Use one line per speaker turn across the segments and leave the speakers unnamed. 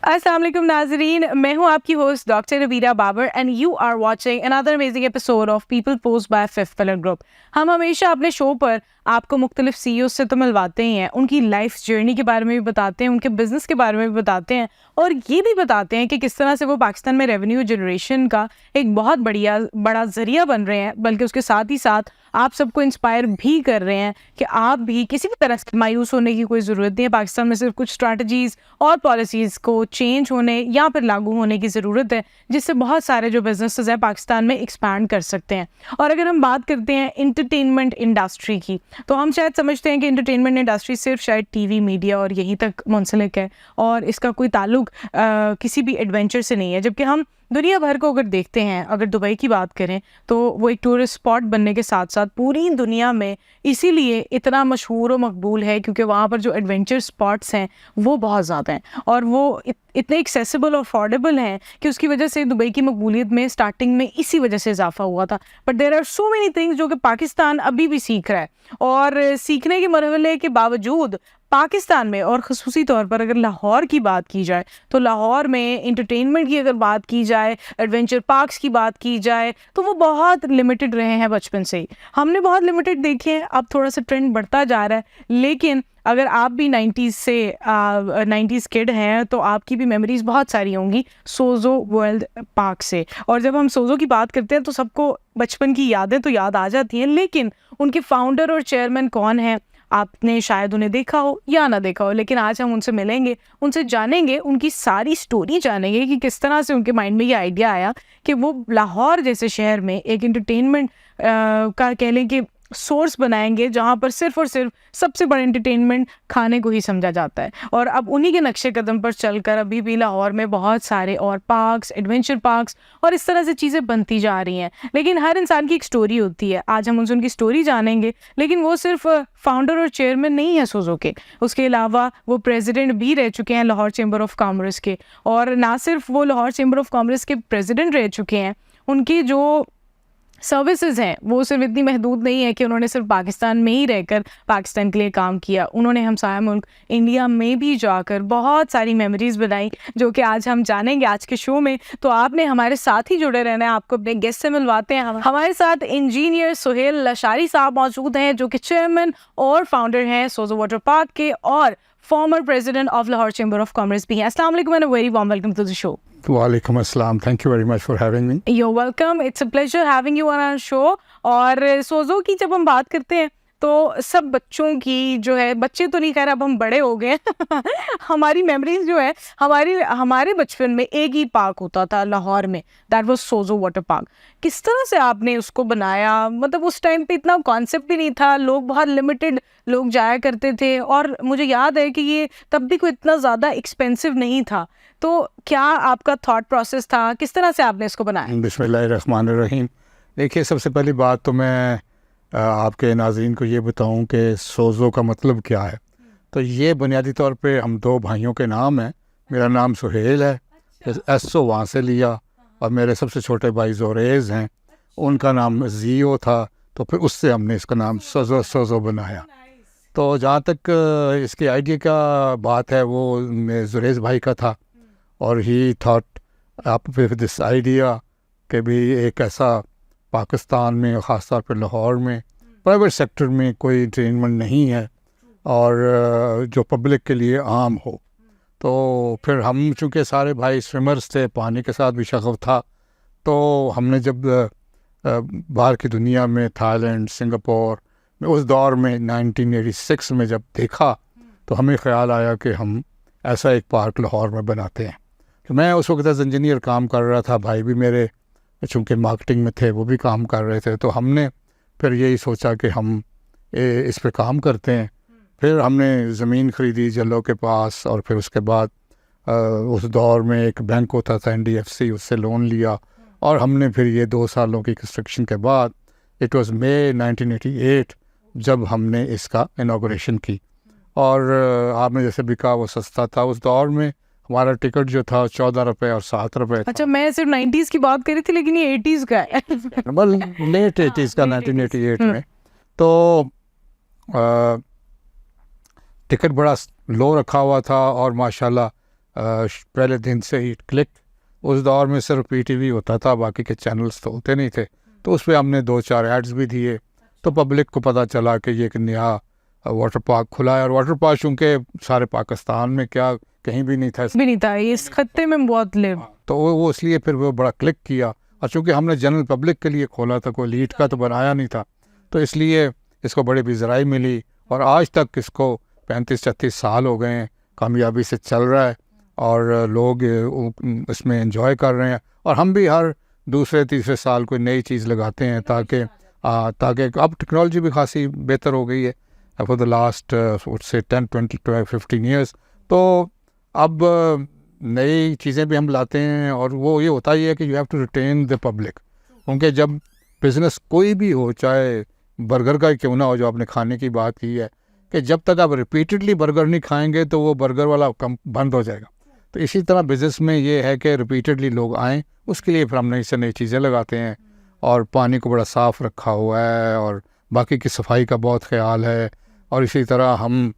अस्सलाम वालेकुम नाजरीन, मैं हूं आपकी host doctor Ravira Babar and you are watching another amazing episode of People Post by Fifth Pillar Group. हम हमेशा अपने शो पर आपको मुख्तलिफ सीईओ से तो मिलवाते ही हैं, उनकी लाइफ जर्नी के बारे में भी बताते हैं, उनके बिजनेस के बारे में भी बताते हैं और ये भी बताते हैं कि किस तरह से वो पाकिस्तान में रेवेन्यू जनरेशन का एक बहुत बड़ा जरिया बन रहे हैं, बल्कि उसके साथ ही साथ आप सबको इंस्पायर भी कर रहे हैं कि आप भी किसी भी तरह से मायूस होने की कोई ज़रूरत नहीं है। पाकिस्तान में सिर्फ कुछ स्ट्रैटेजीज़ और पॉलिसीज़ को चेंज होने या फिर लागू होने की ज़रूरत है, जिससे बहुत सारे जो बिजनेसेस हैं पाकिस्तान में एक्सपैंड कर सकते हैं। और अगर हम बात करते हैं इंटरटेनमेंट इंडस्ट्री की, तो हम शायद समझते हैं कि इंटरटेनमेंट इंडस्ट्री सिर्फ शायद टीवी मीडिया और यहीं तक मुंसलिक है और इसका कोई ताल्लुक किसी भी एडवेंचर से नहीं है। जबकि हम दुनिया भर को अगर देखते हैं, अगर दुबई की बात करें तो वो एक टूरिस्ट स्पॉट बनने के साथ साथ पूरी दुनिया में इसीलिए इतना मशहूर और मकबूल है क्योंकि वहाँ पर जो एडवेंचर स्पॉट्स हैं वो बहुत ज़्यादा हैं और वो इतने एक्सेसिबल और अफोर्डेबल हैं कि उसकी वजह से दुबई की मकबूलियत में स्टार्टिंग में इसी वजह से इजाफा हुआ था। But there are so many things जो कि पाकिस्तान अभी भी सीख रहा है और सीखने के मरहले के बावजूद पाकिस्तान में और ख़ुसूसी तौर पर अगर लाहौर की बात की जाए तो लाहौर में इंटरटेनमेंट की अगर बात की जाए, एडवेंचर पार्क्स की बात की जाए तो वो बहुत लिमिटेड रहे हैं बचपन से ही। हमने बहुत लिमिटेड देखे हैं, अब थोड़ा सा ट्रेंड बढ़ता जा रहा है, लेकिन अगर आप भी 90s किड हैं तो आपकी भी मेमोरीज बहुत सारी होंगी सोजो वर्ल्ड पार्क से। और जब हम सोजो की बात करते हैं तो सबको बचपन की यादें तो याद आ जाती हैं, लेकिन उनके फाउंडर और चेयरमैन कौन हैं आपने शायद उन्हें देखा हो या ना देखा हो, लेकिन आज हम उनसे मिलेंगे, उनसे जानेंगे, उनकी सारी स्टोरी जानेंगे कि किस तरह से उनके माइंड में ये आइडिया आया कि वो लाहौर जैसे शहर में एक एंटरटेनमेंट का कह लें कि सोर्स बनाएंगे जहाँ पर सिर्फ और सिर्फ सबसे बड़ा एंटरटेनमेंट खाने को ही समझा जाता है। और अब उन्हीं के नक्शे कदम पर चलकर अभी भी लाहौर में बहुत सारे और पार्क्स, एडवेंचर पार्क्स और इस तरह से चीज़ें बनती जा रही हैं। लेकिन हर इंसान की एक स्टोरी होती है, आज हम उनकी स्टोरी जानेंगे। लेकिन वो सिर्फ फाउंडर और चेयरमैन नहीं है सोजो के, उसके अलावा वो प्रेसिडेंट भी रह चुके हैं लाहौर चैम्बर ऑफ कॉमर्स के। और ना सिर्फ वो लाहौर चैम्बर ऑफ कॉमर्स के प्रेसिडेंट रह चुके हैं, उनकी जो सर्विसेज हैं वो सिर्फ इतनी महदूद नहीं है कि उन्होंने सिर्फ पाकिस्तान में ही रहकर पाकिस्तान के लिए काम किया, उन्होंने हमसाया मुल्क इंडिया में भी जाकर बहुत सारी मेमोरीज बनाई जो कि आज हम जानेंगे आज के शो में। तो आपने हमारे साथ ही जुड़े रहना है, आपको अपने गेस्ट से मिलवाते हैं। हमारे साथ इंजीनियर सुहेल लशारी साहब मौजूद हैं जो कि चेयरमैन और फाउंडर हैं सोजो वाटर पार्क के और former president of Lahore chamber of commerce भी हैं। अस्सलाम वालेकुम and a very warm welcome to the show.
वालेकुम अस्सलाम, thank you very much for having me.
You're welcome. It's a pleasure having you on our show. और सोजो की जब हम बात करते हैं तो सब बच्चों की जो है, बच्चे तो नहीं, खैर अब हम बड़े हो गए हमारी मेमोरीज जो है, हमारे बचपन में एक ही पार्क होता था लाहौर में, that was Sojat water park. किस तरह से आपने उसको बनाया? मतलब उस टाइम पे इतना कॉन्सेप्ट भी नहीं था, लोग बहुत लिमिटेड लोग जाया करते थे और मुझे याद है कि ये तब भी कोई इतना ज़्यादा एक्सपेंसिव नहीं था। तो क्या आपका थॉट प्रोसेस था, किस तरह से आपने इसको बनाया?
बिस्मिल्लाहिर्रहमानिर्रहीम। देखिए, सबसे पहली बात तो मैं आपके नाज़रीन को ये बताऊं कि सोजो का मतलब क्या है। तो ये बुनियादी तौर पे हम दो भाइयों के नाम हैं। मेरा नाम सुहेल है, एसओ वहाँ से लिया, और मेरे सबसे छोटे भाई जोरेज़ हैं, उनका नाम जियो था, तो फिर उससे हमने इसका नाम सोजो बनाया। तो जहाँ तक इसके आइडिया का बात है वो जोरेज़ भाई का था और ही thought up with this idea कि भी एक ऐसा पाकिस्तान में, ख़ास तौर पर लाहौर में प्राइवेट सेक्टर में कोई एंटरटेनमेंट नहीं है और जो पब्लिक के लिए आम हो। तो फिर हम चूँकि सारे भाई स्विमर्स थे, पानी के साथ भी शगफ था, तो हमने जब बाहर की दुनिया में थाईलैंड, सिंगापुर में उस दौर में 1986 में जब देखा तो हमें ख़्याल आया कि हम ऐसा एक पार्क लाहौर में बनाते हैं। तो मैं उस वक्त एज इंजीनियर काम कर रहा था, भाई भी मेरे चूँकि मार्केटिंग में थे वो भी काम कर रहे थे। तो हमने फिर यही सोचा कि हम इस पे काम करते हैं। फिर हमने ज़मीन ख़रीदी जल्लो के पास और फिर उसके बाद उस दौर में एक बैंक होता था NDFC, उससे लोन लिया और हमने फिर ये 2 सालों की कंस्ट्रक्शन के बाद इट वाज़ मई 1988 जब हमने इसका इनॉग्रेशन की। और आपने जैसे भी कहा वो सस्ता था उस दौर में। हमारा टिकट जो था 14 रुपये और 7 रुपये।
अच्छा, मैं सिर्फ 90s की बात करी थी लेकिन ये 80s का है
लेट 80s का 1988 में। तो टिकट बड़ा लो रखा हुआ था और माशाल्लाह पहले दिन से ही क्लिक। उस दौर में सिर्फ पीटीवी होता था, बाकी के चैनल्स तो होते नहीं थे, तो उस पर हमने 2-4 एड्स भी दिए, तो पब्लिक को पता चला कि ये एक नया वाटर पार्क खुला है। और वाटर पार्क चूँकि सारे पाकिस्तान में क्या कहीं भी नहीं था,
भी नहीं था, इस खत्ते में बहुत लिव,
तो वो इसलिए फिर वो बड़ा क्लिक किया। और चूँकि हमने जनरल पब्लिक के लिए खोला था, कोई लीड का तो बनाया नहीं था, तो इसलिए इसको बड़ी बिजराई मिली। और आज तक इसको 35-36 साल हो गए हैं, कामयाबी से चल रहा है और लोग इसमें एंजॉय कर रहे हैं। और हम भी हर दूसरे-तीसरे साल कोई नई चीज़ लगाते हैं ताकि अब टेक्नोलॉजी भी खासी बेहतर हो गई है फॉर द लास्ट से 10-20-15 ईयर्स। तो अब नई चीज़ें भी हम लाते हैं, और वो ये होता ही है कि you have to retain the public, क्योंकि जब बिज़नेस कोई भी हो, चाहे बर्गर का ही क्यों ना हो, जो आपने खाने की बात की है, कि जब तक आप रिपीटेडली बर्गर नहीं खाएंगे तो वो बर्गर वाला कम बंद हो जाएगा। तो इसी तरह बिज़नेस में ये है कि रिपीटेडली लोग आएँ, उसके लिए फिर हम नई से नई चीज़ें लगाते हैं। और पानी को बड़ा साफ़ रखा हुआ है, और बाकी की सफाई का बहुत ख्याल है। और इसी तरह हम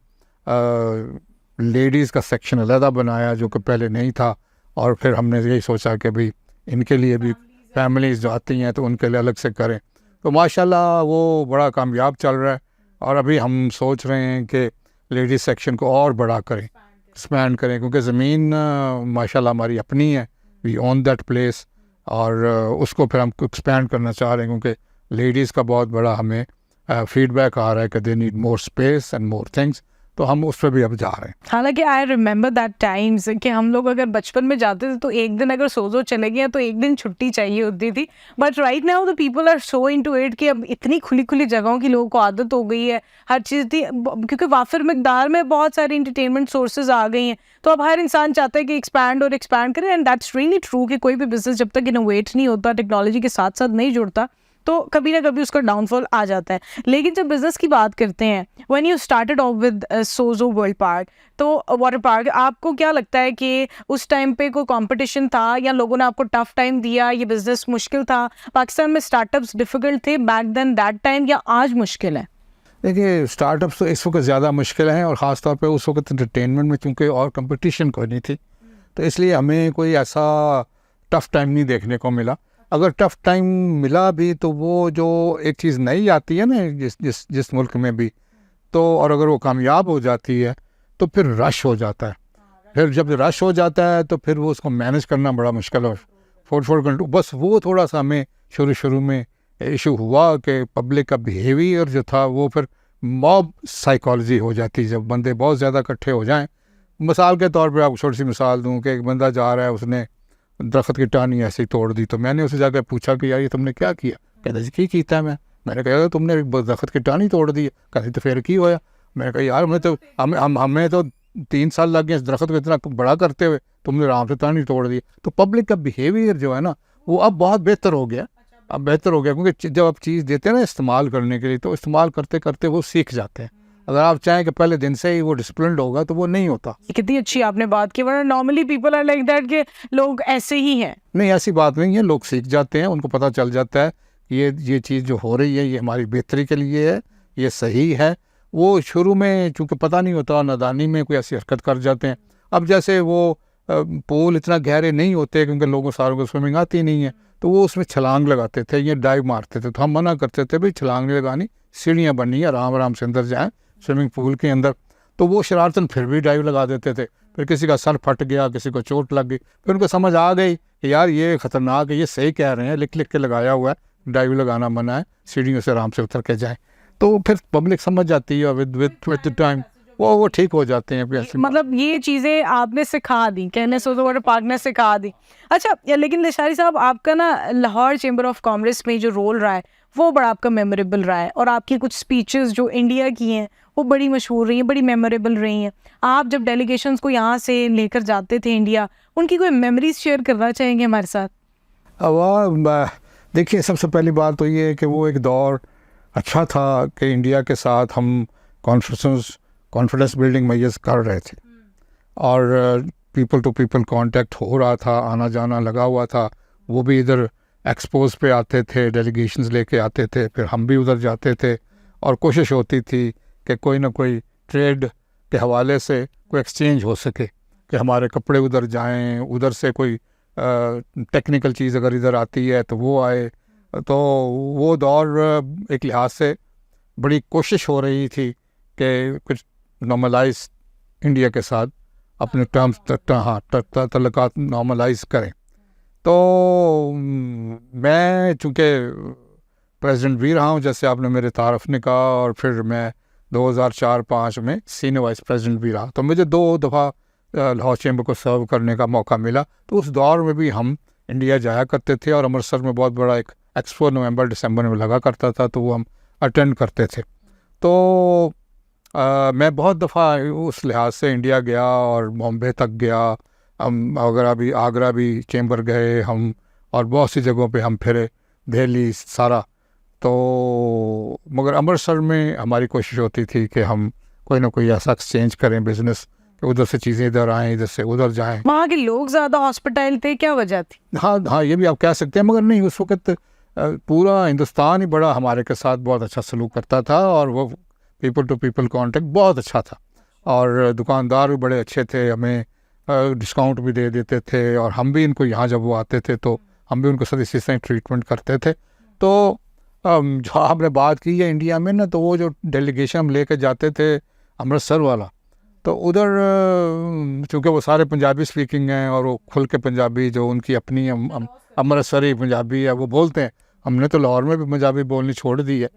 लेडीज़ का सेक्शन अलहदा बनाया जो कि पहले नहीं था, और फिर हमने यही सोचा कि भाई इनके लिए भी फैमिलीज़ जो आती हैं तो उनके लिए अलग से करें। तो माशाल्लाह वो बड़ा कामयाब चल रहा है। और अभी हम सोच रहे हैं कि लेडीज़ सेक्शन को और बड़ा करें, एक्सपैंड करें, क्योंकि ज़मीन माशाल्लाह हमारी अपनी है, वी ओन दैट प्लेस। और उसको फिर हम एक्सपैंड करना चाह रहे हैं, क्योंकि लेडीज़ का बहुत बड़ा हमें फीडबैक आ रहा है कि they need more space and more things, तो हम उस पर भी अब जा रहे हैं।
हालांकि आई रिमेंबर दैट टाइम्स कि हम लोग अगर बचपन में जाते थे तो एक दिन अगर सोजो चले गए तो एक दिन छुट्टी चाहिए होती थी, but right now the people are so into it कि अब इतनी खुली खुली जगहों की लोगों को आदत हो गई है, हर चीज़ थी, क्योंकि वाफिर मकदार में बहुत सारी इंटरटेनमेंट सोर्सेज आ गई हैं, तो अब हर इंसान चाहता है कि एक्सपैंड करे। एंड दैट्स रियली ट्रू कि कोई भी बिजनेस जब तक इनोवेट नहीं होता, टेक्नोलॉजी के साथ साथ नहीं जुड़ता, तो कभी ना कभी उसका डाउनफॉल आ जाता है। लेकिन जब बिजनेस की बात करते हैं, when you started off with Sojat world park, तो वाटर पार्क, आपको क्या लगता है कि उस टाइम पे कोई कंपटीशन था या लोगों ने आपको टफ टाइम दिया, ये बिजनेस मुश्किल था? पाकिस्तान में स्टार्टअप्स डिफिकल्ट थे बैक देन दैट टाइम, या आज मुश्किल है?
देखिए, स्टार्टअप्स तो इस वक्त ज़्यादा मुश्किल हैं, और ख़ास तौर पे उस वक्त एंटरटेनमेंट में क्योंकि और कंपटीशन कोई नहीं थी, तो इसलिए हमें कोई ऐसा टफ़ टाइम नहीं देखने को मिला। अगर टफ़ टाइम मिला भी तो वो जो एक चीज़ नई आती है ना जिस मुल्क में भी, तो और अगर वो कामयाब हो जाती है तो फिर रश हो जाता है। फिर जब रश हो जाता है तो फिर वो उसको मैनेज करना बड़ा मुश्किल हो, 4 घंटे। बस वो थोड़ा सा हमें शुरू में इशू हुआ कि पब्लिक का बिहेवियर जो था वो फिर मॉब साइकोलॉजी हो जाती है, जब बंदे बहुत ज़्यादा इकट्ठे हो जाएं। मिसाल के तौर पे आपको छोटी सी मिसाल दूं कि एक बंदा जा रहा है, उसने दरख्त की टाहनी ऐसे ही तोड़ दी, तो मैंने उससे जाकर पूछा कि यार ये तुमने क्या किया? कहता जी की कीता है मैंने कहा यार तुमने दरख्त की टाहनी तोड़ दी है। कहती तो फिर की होया? मैंने कहा यार हमें तो 3 साल लग गए इस दरख्त को इतना बड़ा करते हुए, तुमने आराम से टाहनी तोड़ दी। तो पब्लिक का बिहेवियर जो है ना वो अब बहुत बेहतर हो गया, क्योंकि जब आप चीज़ देते हैं ना इस्तेमाल करने के लिए, तो इस्तेमाल करते करते वो सीख जाते हैं। अगर आप चाहें कि पहले दिन से ही वो डिसिप्लिन्ड होगा तो वो नहीं होता।
कितनी अच्छी आपने बात की, वरना normally people are like that कि लोग ऐसे ही हैं।
नहीं, ऐसी बात नहीं है, लोग सीख जाते हैं, उनको पता चल जाता है ये चीज़ जो हो रही है ये हमारी बेहतरी के लिए है, ये सही है। वो शुरू में चूँकि पता नहीं होता, नादानी में कोई ऐसी हरकत कर जाते हैं। अब जैसे वो पूल इतना गहरे नहीं होते क्योंकि लोगों सारों को स्विमिंग आती नहीं है, तो वो उसमें छलांग लगाते थे, ये डाइव मारते थे, तो हम मना करते थे भाई छलांग नहीं लगानी, सीढ़ियाँ बननी है, आराम आराम से अंदर जाएँ स्विमिंग पूल के अंदर। तो वो शरारतन फिर भी डाइव लगा देते थे। फिर किसी का सर फट गया, किसी को चोट लग गई, फिर उनको समझ आ गई कि यार ये ख़तरनाक है, ये सही कह रहे हैं, लिख के लगाया हुआ है डाइव लगाना मना है, सीढ़ियों से आराम से उतर के जाएँ। तो फिर पब्लिक समझ जाती है विद टाइम, वो ठीक हो जाते हैं।
मतलब ये चीज़ें आपने सिखा दी, कहने सोजो वाटर पार्क ने सिखा दी। अच्छा, लेकिन निशारी साहब, आपका ना लाहौर चैम्बर ऑफ कॉमर्स में जो रोल रहा है वो बड़ा आपका मेमोरेबल रहा है, और आपकी कुछ स्पीचेस जो इंडिया की हैं वो बड़ी मशहूर रही हैं, बड़ी मेमोरेबल रही हैं। आप जब डेलीगेशंस को यहाँ से लेकर जाते थे इंडिया, उनकी कोई मेमोरीज शेयर करना चाहेंगे हमारे साथ?
देखिए, सबसे पहली बात तो ये है कि वो एक दौर अच्छा था कि इंडिया के साथ हम कॉन्फिडेंस बिल्डिंग मेजर्स कर रहे थे, और पीपल टू पीपल कांटेक्ट हो रहा था, आना जाना लगा हुआ था। वो भी इधर एक्सपोज पे आते थे, डेलीगेशंस लेके आते थे, फिर हम भी उधर जाते थे, और कोशिश होती थी कि कोई ना कोई ट्रेड के हवाले से कोई एक्सचेंज हो सके। कि हमारे कपड़े उधर जाएं, उधर से कोई टेक्निकल चीज़ अगर इधर आती है तो वो आए। तो वो दौर एक लिहाज से बड़ी कोशिश हो रही थी कि कुछ नॉर्मलाइज इंडिया के साथ अपने टर्म्स तल्लुकात नॉर्मलाइज करें। तो मैं चूँकि प्रेसिडेंट भी रहा हूँ, जैसे आपने मेरे तारफ़ ने कहा, और फिर मैं 2004-05 में सीनियर वाइस प्रेसिडेंट भी रहा, तो मुझे 2 दफ़ा लाहौर चैम्बर को सर्व करने का मौका मिला। तो उस दौर में भी हम इंडिया जाया करते थे, और अमृतसर में बहुत बड़ा एक एक्सपो नवंबर-दिसंबर में लगा करता था, तो वो हम अटेंड करते थे। तो मैं बहुत दफ़ा उस लिहाज से इंडिया गया और बॉम्बे तक गया, हम आगरा भी चैम्बर गए हम, और बहुत सी जगहों पे हम फिरे, दिल्ली सारा। तो मगर अमृतसर में हमारी कोशिश होती थी कि हम कोई ना कोई ऐसा एक्सचेंज करें बिजनेस, कि उधर से चीज़ें इधर आएँ, इधर से उधर जाएं।
वहाँ के लोग ज़्यादा हॉस्पिटल थे, क्या वजह थी?
हाँ, ये भी आप कह सकते हैं, मगर नहीं, उस वक्त पूरा हिंदुस्तान ही बड़ा हमारे के साथ बहुत अच्छा सलूक करता था, और वो पीपल टू पीपल कांटेक्ट बहुत अच्छा था, और दुकानदार भी बड़े अच्छे थे, हमें डिस्काउंट भी दे देते थे, और हम भी इनको यहाँ जब वो आते थे तो हम भी उनको साथ इसी तरह ट्रीटमेंट करते थे। तो जो आपने बात की है इंडिया में ना, तो वो जो डेलीगेशन हम लेके जाते थे अमृतसर वाला, तो उधर चूँकि वो सारे पंजाबी स्पीकिंग हैं, और वो खुल के पंजाबी जो उनकी अपनी अमृतसरी पंजाबी है वो बोलते हैं। हमने तो लाहौर में भी पंजाबी बोलनी छोड़ दी है,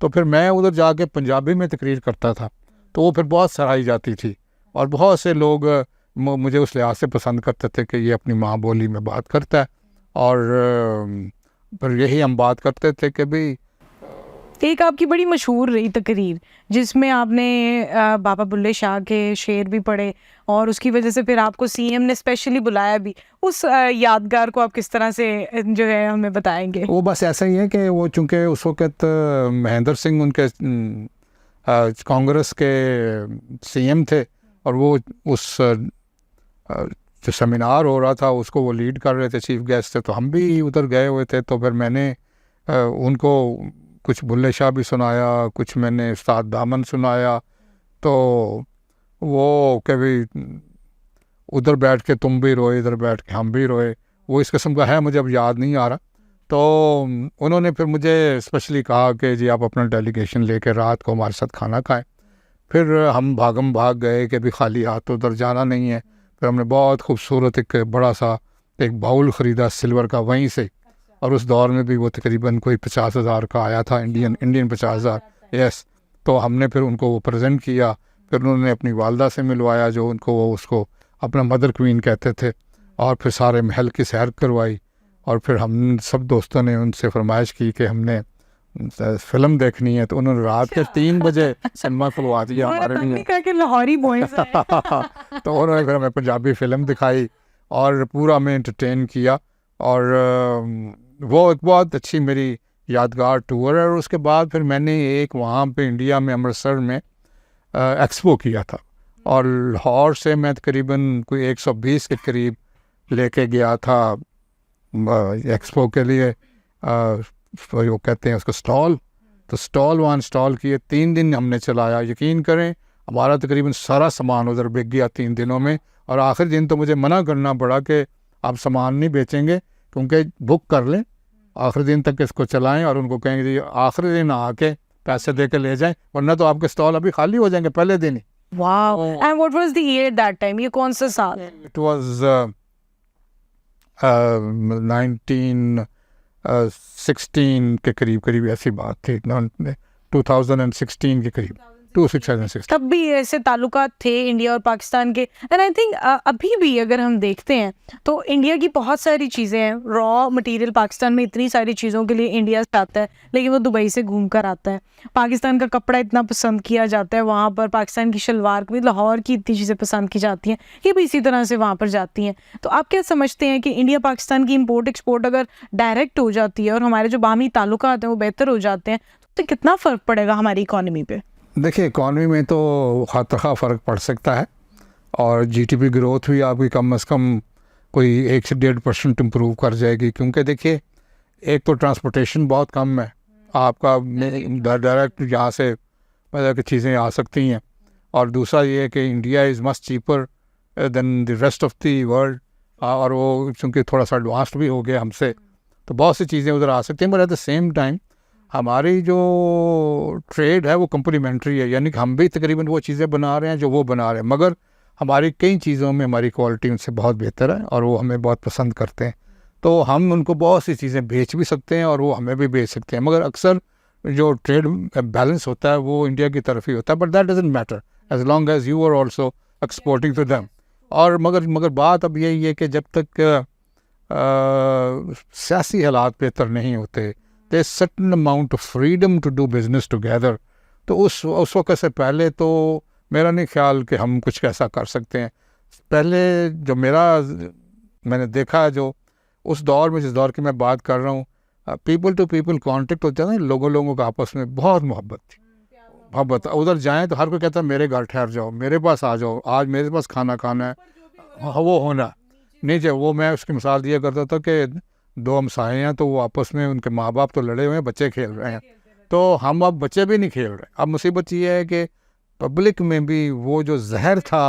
तो फिर मैं उधर जाके पंजाबी में तकरीर करता था, तो वो फिर बहुत सराही जाती थी, और बहुत से लोग मुझे उस लिहाज से पसंद करते थे कि ये अपनी माँ बोली में बात करता है। और फिर यही हम बात करते थे कि भाई,
एक आपकी बड़ी मशहूर रही तकरीर जिसमें आपने बाबा बुल्ले शाह के शेर भी पढ़े, और उसकी वजह से फिर आपको सीएम ने स्पेशली बुलाया भी। उस यादगार को आप किस तरह से जो है हमें बताएंगे?
वो बस ऐसा ही है कि वो चूँकि उस वक़्त महेंद्र सिंह उनके कांग्रेस के सीएम थे, और वो उस जो सेमिनार हो रहा था उसको वो लीड कर रहे थे, चीफ गेस्ट थे, तो हम भी उधर गए हुए थे। तो फिर मैंने उनको कुछ बुल्ले शाह भी सुनाया, कुछ मैंने उस्ताद दामन सुनाया। तो वो कभी उधर बैठ के तुम भी रोए, इधर बैठ के हम भी रोए, वो इस किस्म का है, मुझे अब याद नहीं आ रहा। तो उन्होंने फिर मुझे स्पेशली कहा कि जी आप अपना डेलीगेशन लेके रात को हमारे साथ खाना खाएं। फिर हम भागम भाग गए कि भी खाली हाथ तो उधर जाना नहीं है। फिर हमने बहुत खूबसूरत एक बड़ा सा एक बाउल ख़रीदा सिल्वर का वहीं से, और उस दौर में भी वो तकरीबन कोई 50,000 का आया था, इंडियन 50,000, यस। तो हमने फिर उनको वो प्रेजेंट किया। फिर उन्होंने अपनी वालदा से मिलवाया, जो उनको वो उसको अपना मदर क्वीन कहते थे, और फिर सारे महल की सैर करवाई। और फिर हम सब दोस्तों ने उनसे फरमाइश की कि हमने फिल्म देखनी है, तो उन्होंने रात के 3 बजे सिनेमा खुलवा दिया हमारे लिए।
लाहौरी बॉयज
तो उन्होंने फिर हमें पंजाबी फ़िल्म दिखाई और पूरा हमें एंटरटेन किया, और वो एक बहुत अच्छी मेरी यादगार टूर है। और उसके बाद फिर मैंने एक वहाँ पे इंडिया में अमृतसर में एक्सपो किया था, और लाहौर से मैं तकरीबन कोई 120 के करीब लेके गया था एक्सपो के लिए। वो कहते हैं उसको स्टॉल, तो स्टॉल वहाँ इंस्टॉल किए, 3 दिन हमने चलाया। यकीन करें हमारा तकरीबन सारा सामान उधर बिक गया 3 दिनों में। और आखिरी दिन तो मुझे मना करना पड़ा कि आप सामान नहीं बेचेंगे, क्योंकि बुक कर लें, आखिरी दिन तक इसको चलाएं, और उनको कहेंगे जी आखिरी दिन आके पैसे दे के ले जाएं, वरना तो आपके स्टॉल अभी खाली हो जाएंगे पहले दिन ही।
Wow, and what was the year that time? ये कौन सा साल?
इट वाज 1916 के करीब ऐसी बात थी, 2016 के करीब, 2016।
तब भी ऐसे ताल्लुकात थे इंडिया और पाकिस्तान के। एंड आई थिंक अभी भी अगर हम देखते हैं तो इंडिया की बहुत सारी चीज़ें हैं, रॉ मटेरियल पाकिस्तान में इतनी सारी चीज़ों के लिए इंडिया से आता है, लेकिन वो दुबई से घूम कर आता है। पाकिस्तान का कपड़ा इतना पसंद किया जाता है वहाँ पर, पाकिस्तान की शलवार भी, लाहौर की इतनी चीज़ें पसंद की जाती हैं, ये भी इसी तरह से वहाँ पर जाती हैं। तो आप क्या समझते हैं कि इंडिया पाकिस्तान की इम्पोर्ट एक्सपोर्ट अगर डायरेक्ट हो जाती है और हमारे जो बाहमी ताल्लुकात हैं वो बेहतर हो जाते हैं, तो कितना फ़र्क पड़ेगा हमारी इकॉनमी पे?
देखिए, इकॉनमी में तो खातरखा फ़र्क पड़ सकता है, और जीडीपी ग्रोथ भी आपकी कम से कम कोई 1 से 1.5% इम्प्रूव कर जाएगी। क्योंकि देखिए, एक तो ट्रांसपोर्टेशन बहुत कम है, आपका डायरेक्ट यहाँ से मतलब कि चीज़ें आ सकती हैं, और दूसरा ये है कि India is much cheaper than the rest of the world, और वो चूँकि थोड़ा सा एडवांस्ड भी हो गया हमसे, तो बहुत सी चीज़ें उधर आ सकती हैं। But at the same time हमारी जो ट्रेड है वो कम्प्लीमेंट्री है, यानी कि हम भी तकरीबन वो चीज़ें बना रहे हैं जो वो बना रहे हैं, मगर हमारी कई चीज़ों में हमारी क्वालिटी उनसे बहुत बेहतर है और वो हमें बहुत पसंद करते हैं। तो हम उनको बहुत सी चीज़ें बेच भी सकते हैं और वो हमें भी बेच सकते हैं, मगर अक्सर जो ट्रेड बैलेंस होता है वो इंडिया की तरफ ही होता है। But that doesn't matter as long as you are also exporting to them. और मगर बात अब यही है कि जब तक सियासी हालात बेहतर नहीं होते, there certain amount of freedom to do business together, तो उस वक्त से पहले तो मेरा नहीं ख्याल कि हम कुछ ऐसा कर सकते हैं। पहले जो मैंने देखा है, जो उस दौर में, जिस दौर की मैं बात कर रहा हूँ, पीपल टू पीपल कांटेक्ट होता है ना, लोगों का आपस में बहुत मोहब्बत थी। मोहब्बत, उधर जाएं तो हर कोई कहता है मेरे घर ठहर जाओ, मेरे पास आ जाओ, आज मेरे पास खाना खाना है, वो होना नहीं। वो मैं उसकी मिसाल दिया करता था कि दो हमसाए हैं, तो वो आपस में, उनके माँ बाप तो लड़े हुए हैं, बच्चे खेल रहे हैं, तो हम अब बच्चे भी नहीं खेल रहे। अब मुसीबत ये है कि पब्लिक में भी वो जो जहर था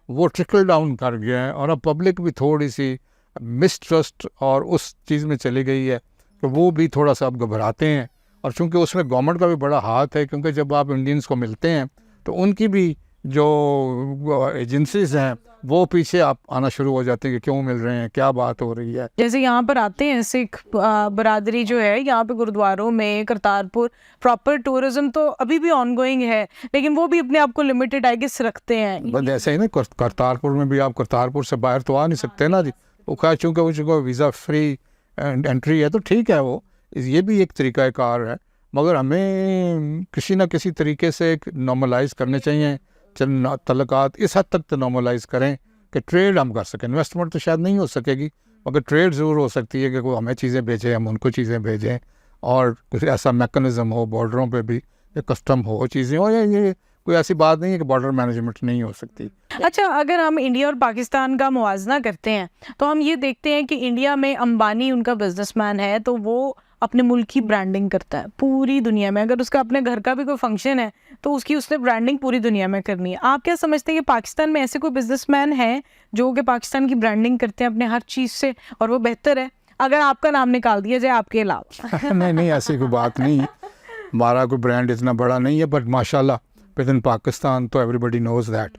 वो ट्रिकल डाउन कर गया है, और अब पब्लिक भी थोड़ी सी मिसट्रस्ट और उस चीज़ में चली गई है कि वो भी थोड़ा सा अब घबराते हैं। और चूँकि उसमें गवर्नमेंट का भी बड़ा हाथ है, क्योंकि जब आप इंडियंस को मिलते हैं तो उनकी भी जो एजेंसीज हैं वो पीछे आप आना शुरू हो जाते हैं कि क्यों मिल रहे हैं, क्या बात हो रही है।
जैसे यहाँ पर आते हैं सिख बरादरी जो है, यहाँ पे गुरुद्वारों में करतारपुर प्रॉपर टूरिज्म तो अभी भी ऑनगोइंग है, लेकिन वो भी अपने आप को लिमिटेड आई गेस रखते हैं।
बस ऐसे ही ना, करतारपुर में भी आप करतारपुर से बाहर तो आ नहीं सकते ना जी। वो खैर चूँकि वो वीज़ा फ्री एंट्री है तो ठीक है, वो ये भी एक तरीक़ाकार है, मगर हमें किसी न किसी तरीके से एक नॉर्मलाइज करने चाहिए। तल्लुकात इस हद तक तो नॉर्मलाइज करें कि ट्रेड हम कर सकें। इन्वेस्टमेंट तो शायद नहीं हो सकेगी, मगर ट्रेड ज़रूर हो सकती है कि कोई हमें चीज़ें भेजे, हम उनको चीज़ें भेजें, और कुछ ऐसा मैकेनिज़्म हो बॉर्डरों पे भी, कस्टम हो, चीज़ें हो। ये कोई ऐसी बात नहीं है कि बॉर्डर मैनेजमेंट नहीं हो सकती।
अच्छा, अगर हम इंडिया और पाकिस्तान का मुवाजना करते हैं तो हम ये देखते हैं कि इंडिया में अंबानी उनका बिजनेसमैन है, तो वो अपने मुल्क की ब्रांडिंग करता है पूरी दुनिया में। अगर उसका अपने घर का भी कोई फंक्शन है तो उसने ब्रांडिंग पूरी दुनिया में करनी है। आप क्या समझते हैं कि पाकिस्तान में ऐसे कोई बिजनेसमैन है जो कि पाकिस्तान की ब्रांडिंग करते हैं अपने हर चीज़ से, और वो बेहतर है? अगर आपका नाम निकाल दिया जाए आपके अलावा।
नहीं, ऐसी कोई बात नहीं। हमारा कोई ब्रांड इतना बड़ा नहीं है, बट माशाल्लाह विद इन पाकिस्तान तो एवरीबडी नोज़ दैट।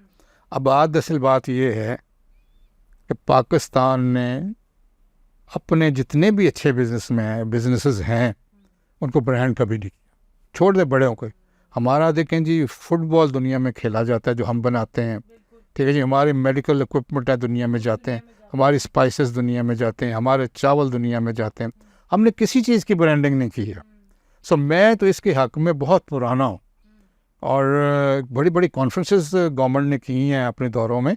अब दरअसल बात ये है कि पाकिस्तान ने अपने जितने भी अच्छे बिजनेसेस हैं उनको ब्रांड कभी नहीं किया, छोड़ दे बड़े को। हमारा देखें जी, फुटबॉल दुनिया में खेला जाता है जो हम बनाते हैं, ठीक है जी। हमारे मेडिकल इक्विपमेंट है दुनिया में जाते हैं, हमारी स्पाइसेस दुनिया में जाते हैं, हमारे चावल दुनिया में जाते हैं। हमने किसी चीज़ की ब्रांडिंग नहीं की है। सो मैं तो इसके हक़ में बहुत पुराना हूँ, और बड़ी बड़ी कॉन्फ्रेंसेस गवर्नमेंट ने की हैं अपने दौरों में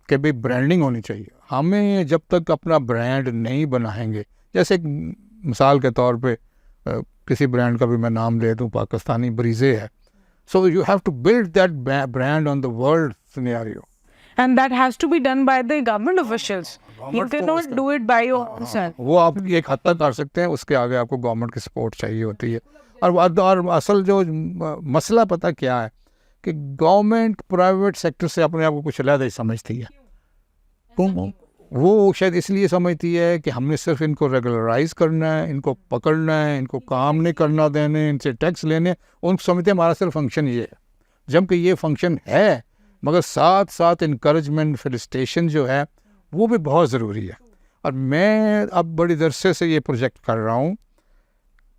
कि भाई ब्रांडिंग होनी चाहिए। हमें जब तक अपना ब्रांड नहीं बनाएंगे, जैसे एक मिसाल के तौर पे किसी ब्रांड का भी मैं नाम ले दूँ, पाकिस्तानी ब्रीजे है, so you have to build that brand on the world scenario,
and that has to be done by the government officials. You cannot do it by yourself.
वो आप एक हद तक कर सकते हैं, उसके आगे आपको गवर्नमेंट की सपोर्ट चाहिए होती है। और असल जो मसला पता क्या है कि गवर्नमेंट प्राइवेट सेक्टर से अपने आप को कुछ अलग ही समझती है। वो शायद इसलिए समझती है कि हमने सिर्फ इनको रेगुलराइज करना है, इनको पकड़ना है, इनको काम नहीं करना देने, इनसे टैक्स लेने। उनको समझते हैं हमारा सिर्फ फंक्शन ये है, जबकि ये फंक्शन है, मगर साथ साथ इनकरेजमेंट फेलिसिटेशन जो है वो भी बहुत ज़रूरी है। और मैं अब बड़ी दरसे से ये प्रोजेक्ट कर रहा हूँ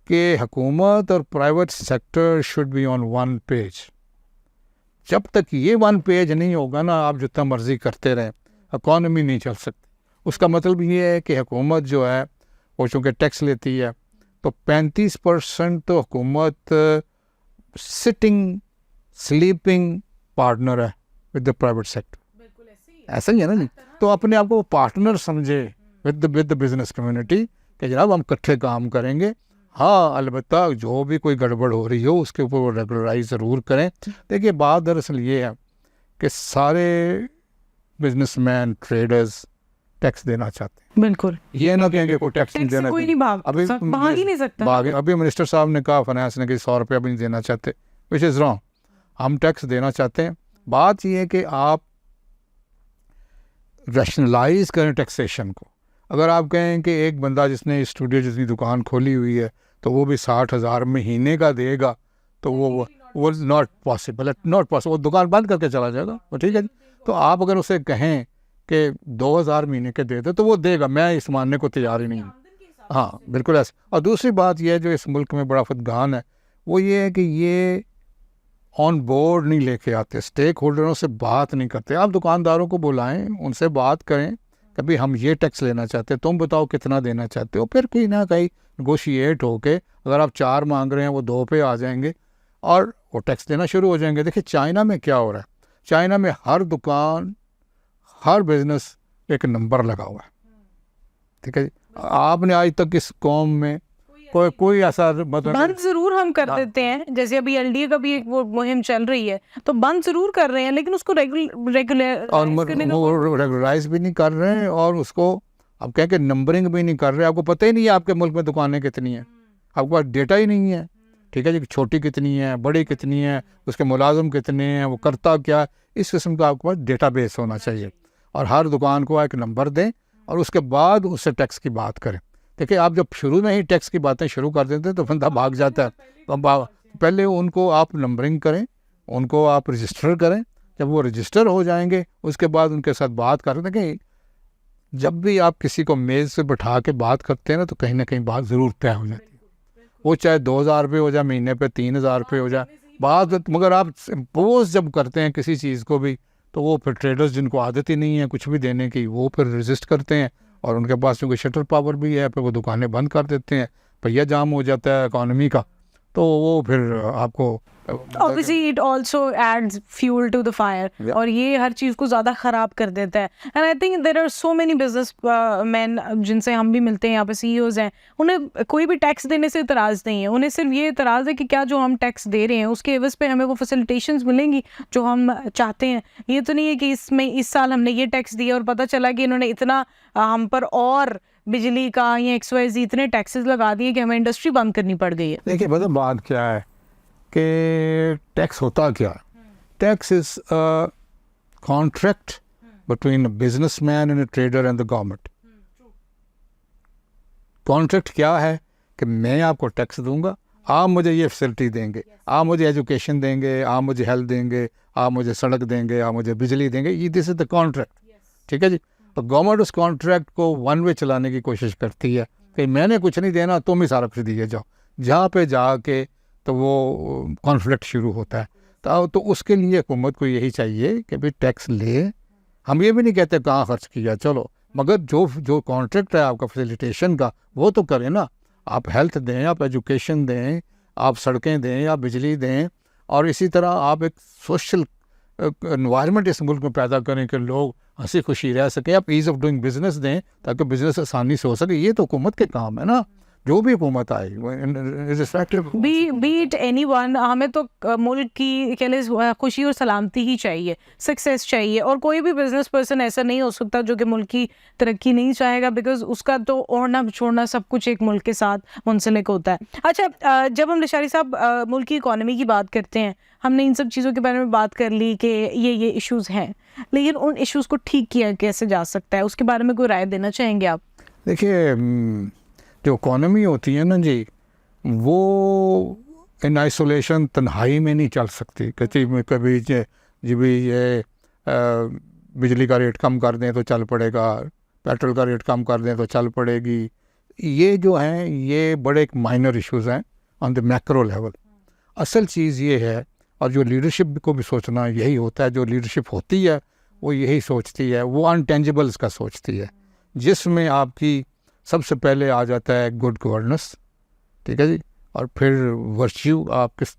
कि हुकूमत और private sector should be on one page. जब तक ये वन पेज नहीं होगा ना, आप जितना मर्ज़ी करते रहें, इकॉनमी नहीं चल सकती। उसका मतलब ये है कि हुकूमत जो है वो चूँकि टैक्स लेती है, तो 35% तो हुकूमत सिटिंग स्लीपिंग पार्टनर है विद द प्राइवेट सेक्टर। ऐसा ही है ना जी। तो अपने आप को पार्टनर समझे विद द बिजनेस कम्युनिटी कि जनाब हम इकट्ठे काम करेंगे। हाँ, अलबत्ता जो भी कोई गड़बड़ हो रही हो उसके ऊपर वो रेगुलराइज ज़रूर करें। देखिए, बात दरअसल ये है कि सारे बिजनेसमैन ट्रेडर्स टैक्स देना चाहते हैं।
बिल्कुल,
ये ना कहेंगे कोई टैक्स नहीं देना,
कोई नहीं भाग ही नहीं सकता।
अभी मिनिस्टर साहब ने कहा, फाइनेंस ने, कि 100 रुपया भी नहीं देना चाहते, विच इज़ रॉन्ग। हम टैक्स देना चाहते हैं। बात ये है कि आप रैशनलाइज करें टैक्सेशन को। अगर आप कहें कि एक बंदा जिसने स्टूडियो जितनी दुकान खोली हुई है तो वो भी 60,000 महीने का देगा, तो वो नॉट पॉसिबल, वो दुकान बंद करके चला जाएगा। वो ठीक है जी। तो आप अगर उसे कहें कि 2,000 महीने के दे दे तो वो देगा, मैं इस मानने को तैयार ही नहीं हूँ। हाँ बिल्कुल ऐसे। और दूसरी बात यह है जो इस मुल्क में बड़ा फतगान है वो ये है कि ये ऑन बोर्ड नहीं लेके आते, स्टेक होल्डरों से बात नहीं करते। आप दुकानदारों को बुलाएं, उनसे बात करें, कभी हम ये टैक्स लेना चाहते हैं, तुम बताओ कितना देना चाहते हो, फिर कहीं ना कहीं नेगोशिएट होके अगर आप 4 मांग रहे हैं वो 2 पे आ जाएंगे और वो टैक्स देना शुरू हो जाएंगे। देखिए चाइना में क्या हो रहा है, चाइना में हर दुकान, हर बिजनेस एक नंबर लगा हुआ है, ठीक है जी। आपने आज तक इस कौम में कोई ऐसा मतलब
बंद जरूर हम कर देते हैं, जैसे अभी एलडीए का भी एक वो मुहिम चल रही है, तो बंद जरूर कर रहे हैं लेकिन उसको
रेगुलराइज भी नहीं कर रहे हैं और उसको आप कह के नंबरिंग भी नहीं कर रहे। आपको पता ही नहीं है आपके मुल्क में दुकानें कितनी हैं, आपके पास डेटा ही नहीं है, ठीक है जी। छोटी कितनी है, बड़ी कितनी है, उसके मुलाजिम कितने हैं, वो करता क्या, इस किस्म का आपके पास डेटा बेस होना चाहिए। और हर दुकान को एक नंबर दें और उसके बाद उससे टैक्स की बात करें। देखिए आप जब शुरू में ही टैक्स की बातें शुरू कर देते हैं तो बंदा भाग जाता है। तो पहले उनको आप नंबरिंग करें, उनको आप रजिस्टर करें, जब वो रजिस्टर हो जाएंगे उसके बाद उनके साथ बात करें। देखिए जब भी आप किसी को मेज़ से बैठा के बात करते हैं ना तो कहीं ना कहीं बात ज़रूर तय हो जाती है, वो चाहे 2,000 रुपये हो जाए महीने पे, 3,000 रुपये हो जाए बात। मगर आप इम्पोज जब करते हैं किसी चीज़ को भी तो वो फिर ट्रेडर्स जिनको आदत ही नहीं है कुछ भी देने की, वो फिर रजिस्ट करते हैं और उनके पास क्योंकि शटर पावर भी है, फिर वो दुकानें बंद कर देते हैं, पहिया जाम हो जाता है इकॉनमी का, तो वो फिर आपको
obviously it also adds fuel to the fire, और ये हर चीज़ को ज़्यादा ख़राब कर देता है। and I think there are so many business men जिनसे हम भी मिलते हैं, यहाँ पे CEOs हैं, उन्हें कोई भी टैक्स देने से इतराज़ नहीं है, उन्हें सिर्फ ये इतराज़ है कि क्या जो हम टैक्स दे रहे हैं उसके एवज़ पे हमें वो फैसिलिटेशंस मिलेंगी जो हम चाहते हैं। ये तो नहीं है कि इस साल हमने ये टैक्स दिया और पता चला कि इन्होंने इतना हम पर और बिजली का या XYZ इतने टैक्सेस लगा दिए कि हमें इंडस्ट्री बंद करनी पड़ गई है।
देखिए मतलब बात क्या है कि टैक्स होता क्या है, tax is contract between a businessman and a trader and the government. Contract क्या है कि मैं आपको टैक्स दूंगा, आप मुझे ये फैसिलिटी देंगे, आप मुझे एजुकेशन देंगे, आप मुझे हेल्थ देंगे, आप मुझे सड़क देंगे, आप मुझे बिजली देंगे, ये दिस इज द कॉन्ट्रैक्ट, ठीक है जी। तो गवर्नमेंट उस कॉन्ट्रैक्ट को वन वे चलाने की कोशिश करती है कि मैंने कुछ नहीं देना, तुम ही सारा कुछ दिए जाओ। जहाँ पे जाके तो वो कॉन्फ्लिक्ट शुरू होता है। तो उसके लिए हुकूमत को यही चाहिए कि भाई टैक्स ले, हम ये भी नहीं कहते कहाँ खर्च किया चलो, मगर जो कॉन्ट्रैक्ट है आपका फैसिलिटेशन का वो तो करें ना। आप हेल्थ दें, आप एजुकेशन दें, आप सड़कें दें, आप बिजली दें, और इसी तरह आप एक सोशल एनवायरनमेंट इस मुल्क में पैदा करें कि लोग हंसी खुशी रह सकें। आप ईज़ ऑफ डूइंग बिजनेस दें ताकि बिजनेस आसानी से हो सके। ये तो हुकूमत के काम है ना, जो भी हुकूमत आए
बीट एनीवन, हमें तो मुल्क की कह लें खुशी और सलामती ही चाहिए, सक्सेस चाहिए, और कोई भी बिजनेस पर्सन ऐसा नहीं हो सकता जो कि मुल्क की तरक्की नहीं चाहेगा, बिकॉज उसका तो ओढ़ना छोड़ना सब कुछ एक मुल्क के साथ मुंसलिक होता है। अच्छा, जब हम लिशारी साहब मुल्क की इकॉनमी की बात करते हैं, हमने इन सब चीज़ों के बारे में बात कर ली कि ये इश्यूज़ हैं, लेकिन उन इश्यूज़ को ठीक किया कैसे जा सकता है, उसके बारे में कोई राय देना चाहेंगे आप?
देखिए जो इकॉनमी होती है ना जी, वो इन आइसोलेशन तन्हाई में नहीं चल सकती। कभी जी भी ये बिजली का रेट कम कर दें तो चल पड़ेगा, पेट्रोल का रेट कम कर दें तो चल पड़ेगी। ये जो हैं ये बड़े एक माइनर इश्यूज़ हैं ऑन द मैक्रो लेवल। असल चीज़ ये है, और जो लीडरशिप को भी सोचना यही होता है, जो लीडरशिप होती है वो यही सोचती है, वो अनटेंजिबल्स का सोचती है, जिसमें आपकी सबसे पहले आ जाता है गुड गवर्नेंस, ठीक है जी, और फिर वर्च्यू, आप किस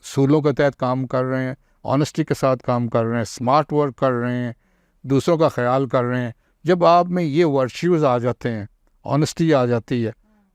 सूलों के तहत काम कर रहे हैं, ऑनेस्टी के साथ काम कर रहे हैं, स्मार्ट वर्क कर रहे हैं, दूसरों का ख्याल कर रहे हैं। जब आप में ये वर्च्यूज़ आ जाते हैं, ऑनेस्टी आ जाती है,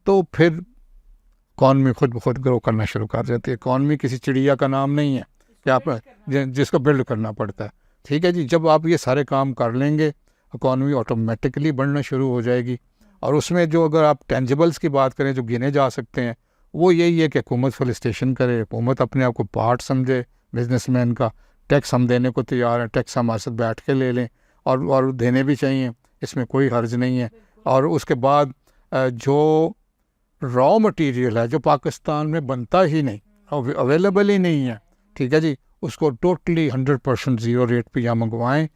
तो फिर इकॉनमी खुद ब खुद ग्रो करना शुरू कर देती है। इकॉनमी किसी चिड़िया का नाम नहीं है कि आप जिसको बिल्ड करना पड़ता है, ठीक है जी। जब आप ये सारे काम कर लेंगे, इकॉनमी ऑटोमेटिकली बढ़ना शुरू हो जाएगी। और उसमें जो अगर आप टेंजिबल्स की बात करें जो गिने जा सकते हैं, वो यही है कि हुकूमत फैसिलिटेशन करे, हुकूमत अपने आप को पार्ट समझे बिजनेसमैन का, टैक्स हम देने को तैयार हैं, टैक्स हमारे साथ बैठ के ले लें, और देने भी चाहिए, इसमें कोई हर्ज नहीं है। और उसके बाद जो रॉ मटेरियल है जो पाकिस्तान में बनता ही नहीं, अवेलेबल ही नहीं है, ठीक है जी, उसको टोटली 100% ज़ीरो रेट पे यहाँ मंगवाएँ,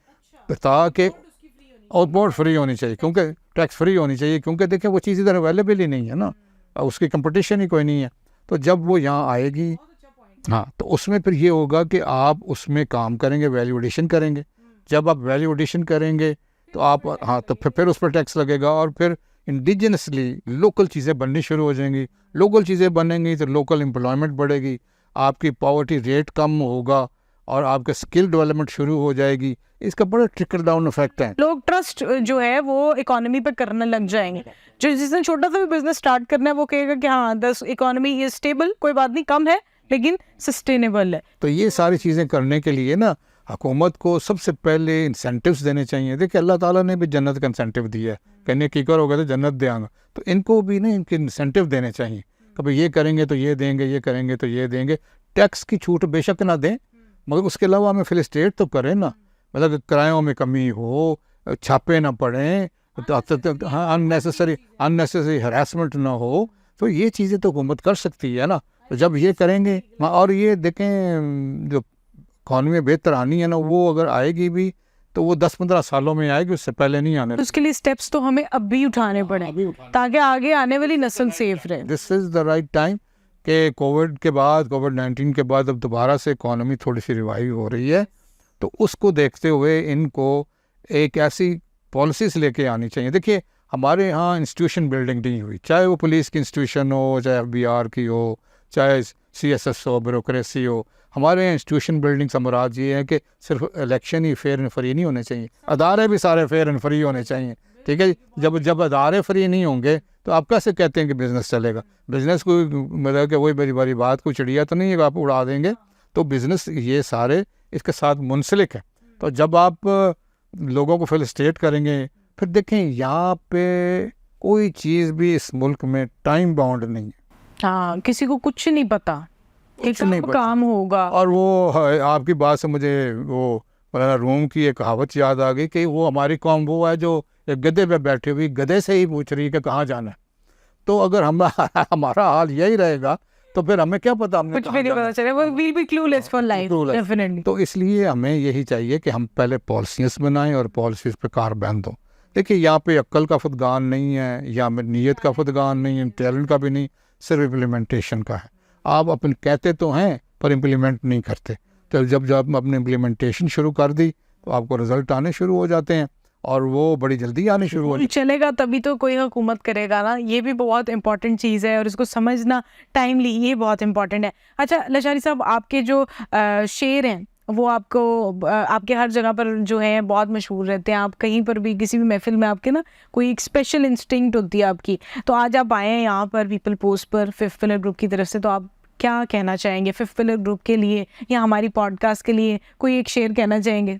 ताकि और बोर्ड फ्री होनी चाहिए, क्योंकि टैक्स फ्री होनी चाहिए, क्योंकि देखिए वो चीज़ इधर अवेलेबल ही नहीं है ना, उसकी कंपटीशन ही कोई नहीं है। तो जब वो यहाँ आएगी, हाँ, तो उसमें फिर ये होगा कि आप उसमें काम करेंगे, वैल्यू एडिशन करेंगे। जब आप वैल्यू एडिशन करेंगे तो आप, हाँ, तो फिर उस पर टैक्स लगेगा, और फिर इंडिजिनसली लोकल चीज़ें बननी शुरू हो जाएंगी। लोकल चीज़ें बनेंगी तो लोकल एम्प्लॉयमेंट बढ़ेगी, आपकी पॉवर्टी रेट कम होगा, और आपका स्किल डेवलपमेंट शुरू हो जाएगी। इसका बड़ा ट्रिकल डाउन इफेक्ट है।
लोग ट्रस्ट जो है वो इकोनॉमी पे करने लग जाएंगे। जो जिसने छोटा सा भी बिजनेस स्टार्ट करना है वो कहेगा कि हाँ, दस इकोनॉमी इज स्टेबल, कोई बात नहीं, कम है लेकिन सस्टेनेबल है।
तो ये सारी चीज़ें करने के लिए ना हुकूमत को सबसे पहले इंसेंटिव्स देने चाहिए। देखिए अल्लाह ताला ने भी जन्नत का इंसेंटिव दिया है, कहने की करोगे तो जन्नत देंगे, तो इनको भी ना इनके इंसेंटिव देने चाहिए, कभी ये करेंगे तो ये देंगे, ये करेंगे तो ये देंगे। टैक्स की छूट बेशक ना दें, मगर उसके अलावा हमें फिलिस्टेट तो करें ना, मतलब किरायों में कमी हो, छापे ना पड़ें, हाँ, अननेसेसरी हरासमेंट ना हो, तो ये चीज़ें तो हुकूमत कर सकती है ना। तो जब ये करेंगे, और ये देखें जो इकॉनमी बेहतर आनी है ना, वो अगर आएगी भी तो वो 10-15 सालों में आएगी, उससे पहले नहीं आने।
उसके लिए स्टेप्स तो हमें अब भी उठाने पड़े ताकि आगे आने वाली नस्ल सेफ रहे।
This is the right time कि कोविड के बाद, कोविड-19 के बाद अब दोबारा से इकॉनमी थोड़ी सी रिवाइव हो रही है, तो उसको देखते हुए इनको एक ऐसी पॉलिसीज़ लेके आनी चाहिए। देखिए हमारे यहाँ इंस्टीट्यूशन बिल्डिंग नहीं हुई, चाहे वो पुलिस की इंस्टीट्यूशन हो, चाहे FBR की हो, चाहे CSS हो, ब्यूरोक्रेसी हो। हमारे यहाँ इंस्टीट्यूशन बिल्डिंग से मुराद ये है कि सिर्फ election he fair and free नहीं होने चाहिए, अदारे भी सारे फेयर एंड फ्री होने चाहिए, ठीक है। जब अदारे फ्री नहीं होंगे तो आप कैसे कहते हैं कि बिज़नेस चलेगा? बिज़नेस कोई, मतलब कि वही बड़ी बड़ी बात, कोई चिड़िया तो नहीं है कि आप उड़ा देंगे। तो बिज़नेस ये सारे इसके साथ मुंसलिक है। तो जब आप लोगों को फेलिस्टेट करेंगे, फिर देखें यहाँ पे कोई चीज़ भी इस मुल्क में टाइम बाउंड नहीं है।
हाँ, किसी को कुछ नहीं पता, एक
नहीं
कब
पता।
काम होगा।
और वो आपकी बात से मुझे वो मौलाना रूम की एक कहावत याद आ गई कि वो हमारी कौम वो है जो एक गधे पे बैठी हुई गधे से ही पूछ रही है कि कहाँ जाना है। तो अगर हमारा हाल यही रहेगा तो फिर हमें क्या पता, हमने
कुछ भी नहीं पता चले, वो will be clueless for life, definitely.
तो इसलिए हमें यही चाहिए कि हम पहले पॉलिसीज बनाएं और पॉलिसीज पे कारबंद हो। देखिए यहाँ पे अक्ल का फुदगान नहीं है, या नीयत का फुदगान नहीं है, टैलेंट का भी नहीं, सिर्फ इम्प्लीमेंटेशन का है। आप अपन कहते तो हैं पर इम्प्लीमेंट नहीं करते। तो जब अपने इम्प्लीमेंटेशन शुरू कर दी तो आपको रिजल्ट आने शुरू हो जाते हैं, और वो बड़ी जल्दी आने शुरू हो जाते हैं।
चलेगा तभी तो कोई हुकूमत करेगा ना, ये भी बहुत इंपॉर्टेंट चीज़ है, और इसको समझना टाइमली ये बहुत इंपॉर्टेंट है। अच्छा लशारी साहब, आपके जो शेर हैं वो आपको आपके हर जगह पर जो है बहुत मशहूर रहते हैं। आप कहीं पर भी किसी भी महफिल में आपके ना कोई एक स्पेशल इंस्टिंक्ट होती है आपकी। तो आज आप आए हैं यहाँ पर पीपल पोस्ट पर फिफ्थ पिलर ग्रुप की तरफ से, तो आप क्या कहना चाहेंगे फिफ्थ पिलर ग्रुप के लिए या हमारी पॉडकास्ट के लिए? कोई एक शेर कहना चाहेंगे?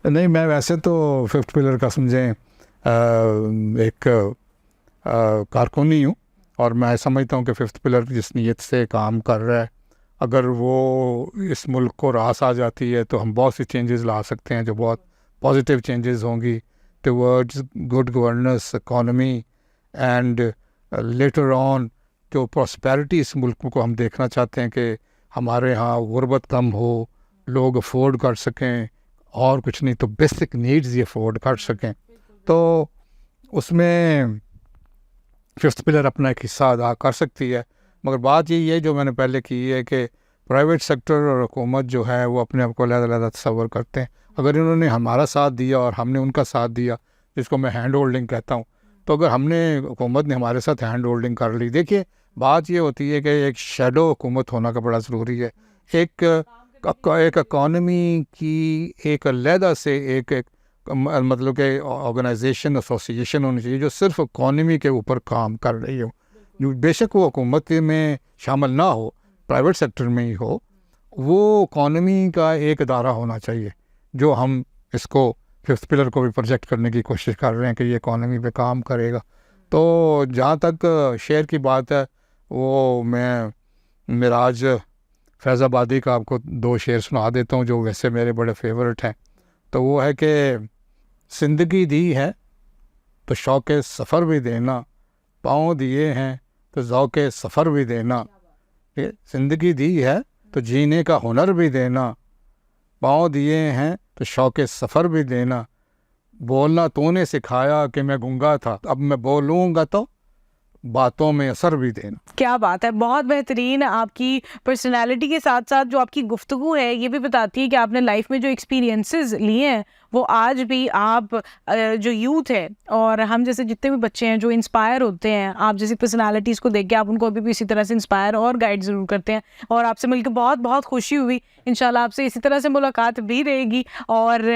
नहीं, मैं वैसे तो फिफ्थ पिलर का समझें एक कारकुनी हूँ, और मैं समझता हूँ कि फिफ्थ पिलर जिस नीयत से काम कर रहा है, अगर वो इस मुल्क को रास आ जाती है तो हम बहुत सी चेंजेस ला सकते हैं, जो बहुत पॉजिटिव चेंजेस होंगी towards good governance, economy, and later on जो प्रॉस्पेरिटी इस मुल्क को हम देखना चाहते हैं कि हमारे यहाँ गुर्बत कम हो, लोग अफोर्ड कर सकें, और कुछ नहीं तो बेसिक नीड्स ये अफोर्ड कर सकें। तो उसमें फिफ्थ पिलर अपना एक हिस्सा अदा कर सकती है। मगर बात यही है जो मैंने पहले की है कि प्राइवेट सेक्टर और हुकूमत जो है वो अपने आप को अलग-अलग तस्वर करते हैं। अगर इन्होंने हमारा साथ दिया और हमने उनका साथ दिया, जिसको मैं हैंड होल्डिंग कहता हूँ, तो अगर हमने, हुकूमत ने हमारे साथ हैंड होल्डिंग कर ली, देखिए बात ये होती है कि एक शैडो हुकूमत होना का बड़ा ज़रूरी है। एक इकॉनमी की एक अलहदा से एक मतलब कि ऑर्गेनाइजेशन, एसोसिएशन होनी चाहिए जो सिर्फ इकॉनमी के ऊपर काम कर रही हो। बेशक वो हुकूमत में शामिल ना हो, प्राइवेट सेक्टर में ही हो, वो इकॉनमी का एक अदारा होना चाहिए, जो हम इसको फिफ्थ पिलर को भी प्रोजेक्ट करने की कोशिश कर रहे हैं कि ये इकॉनमी पे काम करेगा। तो जहाँ तक शेयर की बात है, वो मैं मिराज फैज़ाबादी का आपको 2 शेर सुना देता हूँ जो वैसे मेरे बड़े फेवरेट हैं। तो वो है कि ज़िंदगी दी है तो शौक़ सफ़र भी देना, पाँव दिए हैं तो ज़ौक़ सफ़र भी देना। ज़िंदगी दी है तो जीने का हुनर भी देना, पाँव दिए हैं तो शौक़ सफ़र भी देना। बोलना तूने सिखाया कि मैं गूंगा था, अब मैं बोलूँगा तो बातों में असर भी देना।
क्या बात है, बहुत बेहतरीन। आपकी पर्सनालिटी के साथ साथ जो आपकी गुफ्तगू है ये भी बताती है कि आपने लाइफ में जो एक्सपीरियंसेस लिए हैं वो आज भी आप जो यूथ है और हम जैसे जितने भी बच्चे हैं जो इंस्पायर होते हैं आप जैसी पर्सनालिटीज़ को देख के, आप उनको अभी भी इसी तरह से इंस्पायर और गाइड ज़रूर करते हैं। और आपसे मिलकर बहुत बहुत खुशी हुई। इंशाल्लाह आपसे इसी तरह से मुलाकात भी रहेगी और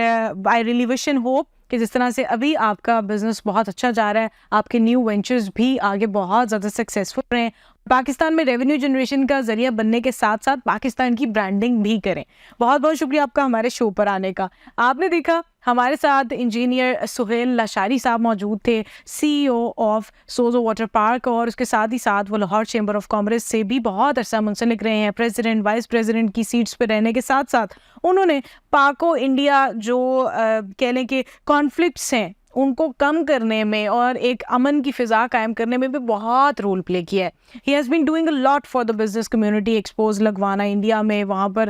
I really wish and hope कि जिस तरह से अभी आपका बिजनेस बहुत अच्छा जा रहा है, आपके न्यू वेंचर्स भी आगे बहुत ज़्यादा सक्सेसफुल रहें, पाकिस्तान में रेवेन्यू जनरेशन का ज़रिया बनने के साथ साथ पाकिस्तान की ब्रांडिंग भी करें। बहुत बहुत शुक्रिया आपका हमारे शो पर आने का। आपने देखा हमारे साथ इंजीनियर सुहेल लाशारी साहब मौजूद थे, CEO of Sojat water park, और उसके साथ ही साथ वो लाहौर चैम्बर ऑफ कॉमर्स से भी बहुत अरसा मुंसलिक रहे हैं। प्रेसिडेंट वाइस प्रेसिडेंट की सीट्स पर रहने के साथ साथ उन्होंने पाको इंडिया जो कह लें कि कॉन्फ्लिक्ट्स हैं उनको कम करने में और एक अमन की फ़िज़ा कायम करने में भी बहुत रोल प्ले किया है। He has been doing a lot for the business community, expose लगवाना इंडिया में, वहाँ पर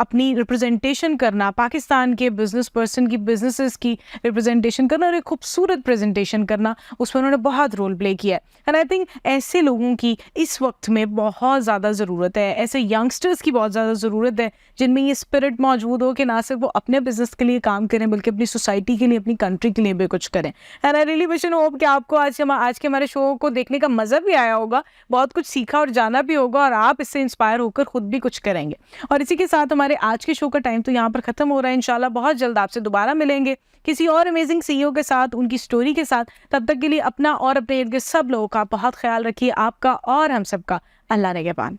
अपनी रिप्रेजेंटेशन करना, पाकिस्तान के बिज़नेस पर्सन की बिज़नेसेस की रिप्रेजेंटेशन करना और एक खूबसूरत प्रेजेंटेशन करना, उसमें उन्होंने बहुत रोल प्ले किया है। एंड आई थिंक ऐसे लोगों की इस वक्त में बहुत ज़्यादा ज़रूरत है, ऐसे यंगस्टर्स की बहुत ज़्यादा ज़रूरत है जिनमें ये स्पिरिट मौजूद हो कि ना सिर्फ वो अपने बिज़नेस के लिए काम करें बल्कि अपनी सोसाइटी के लिए, अपनी कंट्री के लिए भी कुछ करें। And I really wish and hope कि आपको आज के हमारे शो को देखने का मज़ा भी आया होगा, बहुत कुछ सीखा और जाना भी होगा और आप इससे इंस्पायर होकर खुद भी कुछ करेंगे। और इसी के साथ हमारे आज के शो का टाइम तो यहाँ पर ख़त्म हो रहा है। इंशाल्लाह बहुत जल्द आपसे दोबारा मिलेंगे किसी और अमेजिंग CEO के साथ, उनकी स्टोरी के साथ। तब तक के लिए अपना और अपने इर्द गिर्द सब लोगों का बहुत ख्याल रखिए। आपका और हम सबका अल्लाह निगहबान।